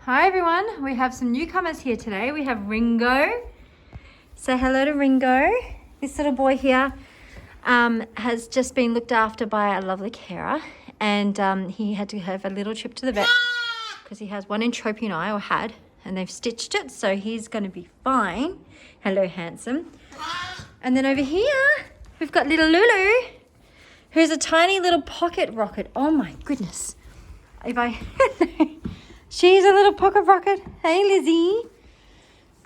Hi everyone, we have some newcomers here today. We have Ringo. Say hello to Ringo. This little boy here has just been looked after by a lovely carer, and he had to have a little trip to the vet because he has one entropion eye, or had, and they've stitched it, so he's going to be fine. Hello, handsome. And then over here, we've got little Lulu, who's a tiny little pocket rocket. Oh my goodness. She's a little pocket rocket. Hey, Lizzie.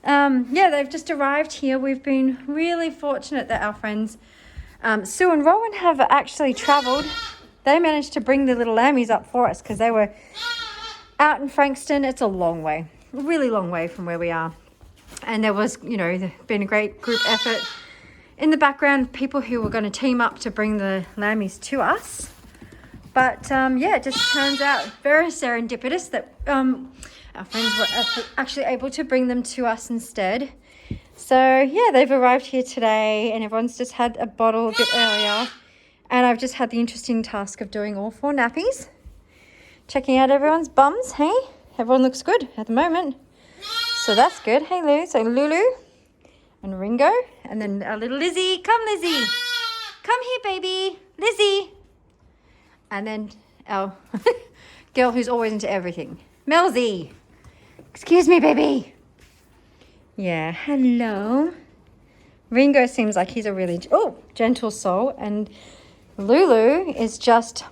Yeah, they've just arrived here. We've been really fortunate that our friends Sue and Rowan have actually travelled. They managed to bring the little lammies up for us because they were out in Frankston. It's a long way, a really long way from where we are. And there was, been a great group effort in the background, people who were going to team up to bring the lammies to us. But yeah, it just turns out very serendipitous that our friends were actually able to bring them to us instead. So yeah, they've arrived here today and everyone's just had a bottle a bit earlier. And I've just had the interesting task of doing all 4 nappies. Checking out everyone's bums, hey? Everyone looks good at the moment. So that's good. Hey Lou, so Lulu and Ringo. And then our little Lizzie. Come Lizzie. Come here, baby. Lizzie. And then our girl who's always into everything. Melzy. Excuse me, baby. Yeah, hello. Ringo seems like he's a really, gentle soul. And Lulu is just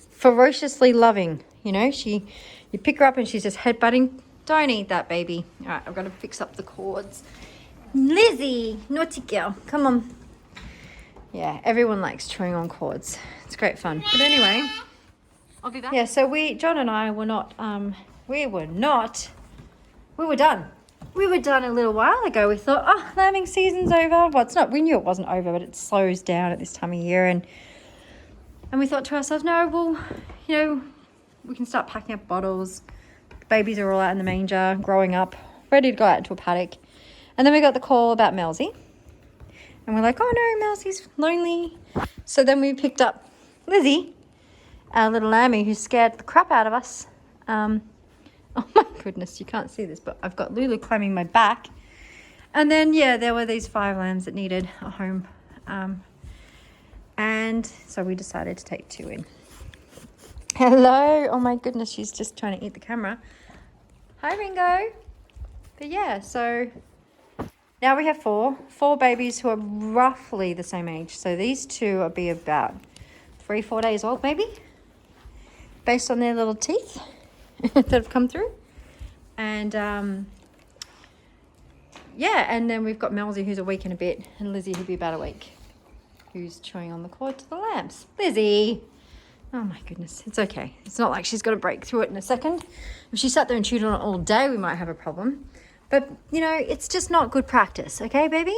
ferociously loving. You pick her up and she's just headbutting. Don't eat that, baby. All right, I've got to fix up the cords. Lizzie, naughty girl. Come on. Yeah, everyone likes chewing on cords. It's great fun. But anyway, I'll do that. yeah, so John and I were not, we were done. We were done a little while ago. We thought, lambing season's over. Well, it's not, we knew it wasn't over, but it slows down at this time of year. And we thought to ourselves, no, well, we can start packing up bottles. The babies are all out in the manger, growing up, ready to go out into a paddock. And then we got the call about Melzy. And we're like, oh no, Melzy's lonely. So then we picked up Lizzie, our little lambie, who scared the crap out of us. Oh my goodness, you can't see this, but I've got Lulu climbing my back. And then, yeah, there were these 5 lambs that needed a home. And so we decided to take 2 in. Hello. Oh my goodness, she's just trying to eat the camera. Hi, Ringo. But yeah, so now we have 4 babies who are roughly the same age. So these 2 will be about 3-4 days old, maybe, based on their little teeth that have come through. And yeah, and then we've got Melzy, who's a week and a bit, and Lizzie, who'll be about a week, who's chewing on the cord to the lambs. Lizzie. Oh my goodness, it's okay. It's not like she's got to break through it in a second. If she sat there and chewed on it all day, we might have a problem. But, it's just not good practice. Okay, baby?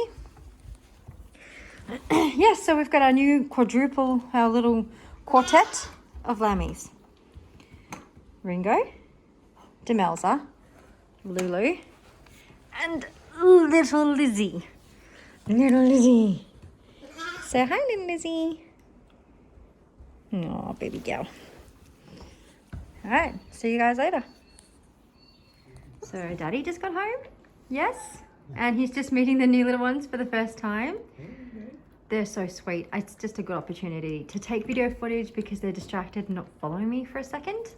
Yes, so we've got our new quadruple, our little quartet of lammies. Ringo, Demelza, Lulu, and little Lizzie. Little Lizzie. Say hi, little Lizzie. Oh, baby girl. All right, see you guys later. So Daddy just got home, yes, and he's just meeting the new little ones for the first time. They're so sweet. It's just a good opportunity to take video footage because they're distracted and not following me for a second.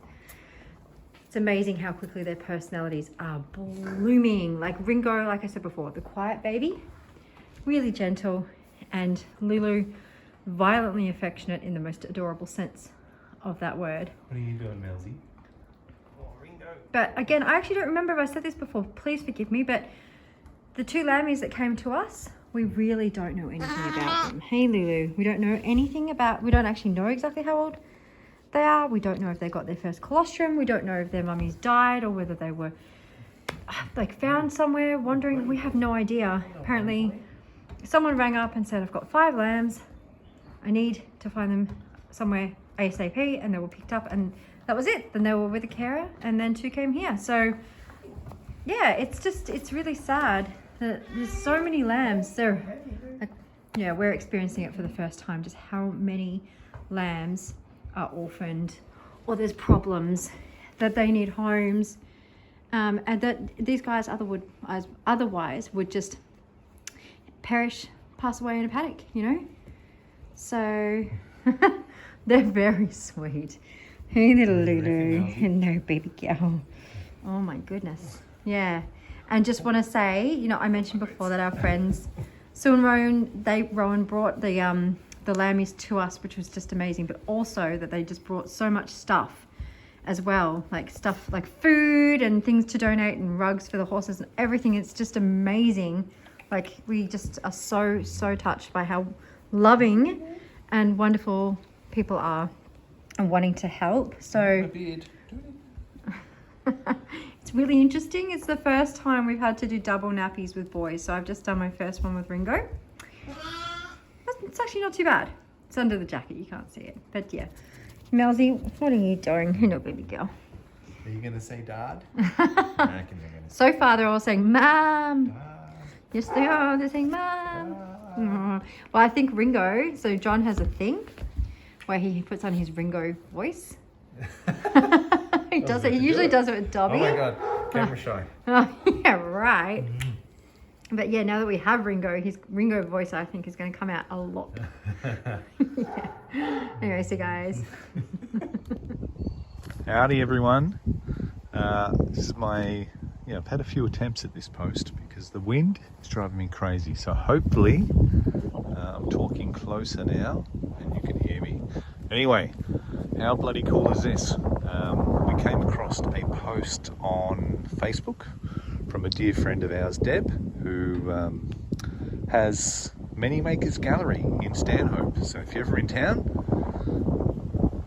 It's amazing how quickly their personalities are blooming. Like Ringo, like I said before, the quiet baby, really gentle, and Lulu, violently affectionate in the most adorable sense of that word. What are you doing, Melzy? But again, I actually don't remember if I said this before. Please forgive me, but the 2 lammies that came to us, we really don't know anything about them. Hey, Lulu, we don't know anything about, we don't actually know exactly how old they are. We don't know if they got their first colostrum. We don't know if their mummies died or whether they were found somewhere wandering. We have no idea. Apparently, someone rang up and said, I've got 5 lambs. I need to find them somewhere ASAP, and they were picked up, and that was it. Then they were with a carer, and then 2 came here. So yeah, it's really sad that there's so many lambs. Yeah, we're experiencing it for the first time, just how many lambs are orphaned, or there's problems that they need homes. And that these guys otherwise would just perish, pass away in a paddock, you know. So they're very sweet. Hey little Lulu, hello baby girl. Oh my goodness, yeah. And just want to say, you know, I mentioned before that our friends Sue and Rowan brought the lammies to us, which was just amazing, but also that they just brought so much stuff as well, like stuff like food and things to donate and rugs for the horses and everything. It's just amazing. Like, we just are so touched by how loving and wonderful people are and wanting to help. So it's really interesting. It's the first time we've had to do double nappies with boys. So I've just done my first one with Ringo. It's actually not too bad. It's under the jacket, you can't see it. But yeah. Melzy, what are you doing? Hello, baby girl. Are you going to say Dad? I reckon they're going to So far, they're all saying, Mom. Dad. Yes, they are. They're saying, Mom. Well, I think Ringo, so John has a thing where he puts on his Ringo voice. He does it. He usually does it with Dobby. Oh my God, camera shy. Oh, yeah, right. But yeah, now that we have Ringo, his Ringo voice, I think, is going to come out a lot. Yeah. Anyway, so guys. Howdy everyone. This is my, I've had a few attempts at this post because the wind is driving me crazy. So hopefully I'm talking closer now and you can hear me. Anyway, how bloody cool is this? We came across a post on Facebook from a dear friend of ours, Deb, who has Many Makers Gallery in Stanhope. So if you're ever in town,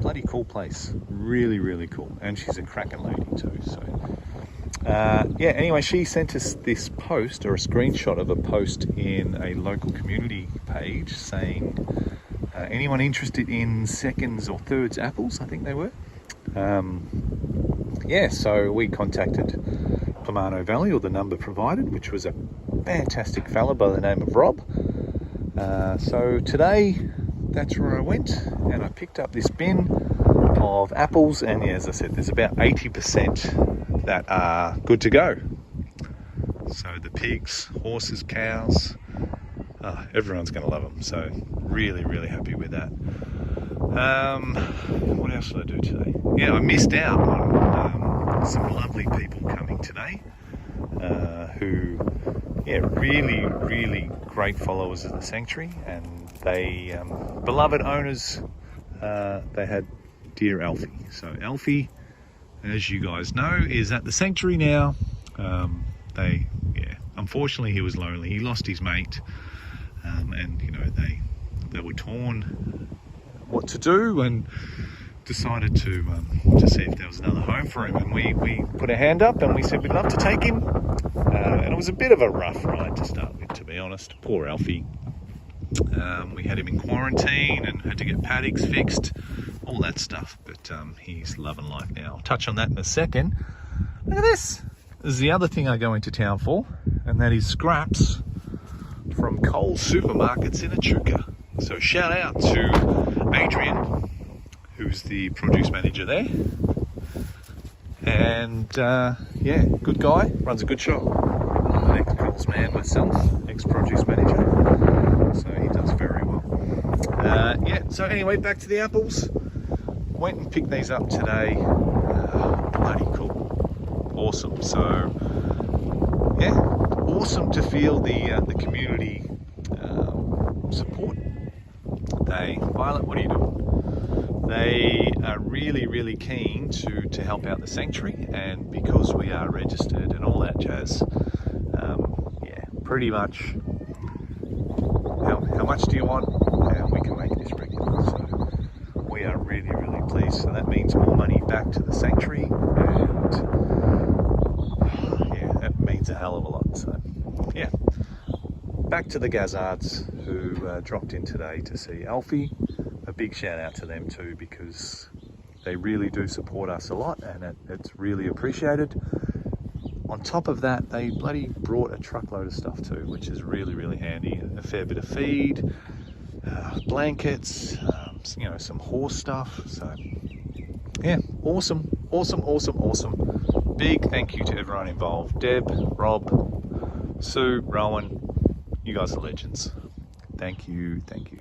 bloody cool place. Really, really cool. And she's a cracking lady too. So anyway, she sent us this post, or a screenshot of a post in a local community page saying anyone interested in seconds or thirds apples, I think they were. So we contacted Plumano Valley, or the number provided, which was a fantastic fella by the name of Rob. So today, that's where I went, and I picked up this bin of apples, and yeah, as I said, there's about 80% that are good to go. So the pigs, horses, cows, everyone's going to love them. So really, really happy with that. What else did I do today? Yeah, I missed out on some lovely people coming today who, really, really great followers of the sanctuary, and they, beloved owners, they had dear Alfie. So Alfie, as you guys know, is at the sanctuary now. Unfortunately he was lonely. He lost his mate, and they were torn what to do, and decided to see if there was another home for him. And we put a hand up and we said we'd love to take him. And it was a bit of a rough ride to start with, to be honest. Poor Alfie. We had him in quarantine and had to get paddocks fixed, all that stuff. But he's loving life now. I'll touch on that in a second. Look at this. This is the other thing I go into town for, and that is scraps from Coles supermarkets in Echuca. So shout out to Adrian, who's the produce manager there. And good guy, runs a good shop. I'm an ex-Coles man myself, ex-produce manager. So he does very well. So anyway, back to the apples. Went and picked these up today. Bloody cool. Awesome. So, awesome to feel the community support. Violet, what are you doing? They are really, really keen to help out the sanctuary, and because we are registered and all that jazz, pretty much how much do you want, and we can make this regular. So we are really, really pleased. So that means more money back to the sanctuary, and that means a hell of a lot. So back to the Gazards, who dropped in today to see Alfie. A big shout out to them too, because they really do support us a lot, and it's really appreciated. On top of that, they bloody brought a truckload of stuff too, which is really, really handy. A fair bit of feed, blankets, some horse stuff. So awesome. big thank you to everyone involved. Deb, Rob, Sue, Rowan, you guys are legends. Thank you, thank you.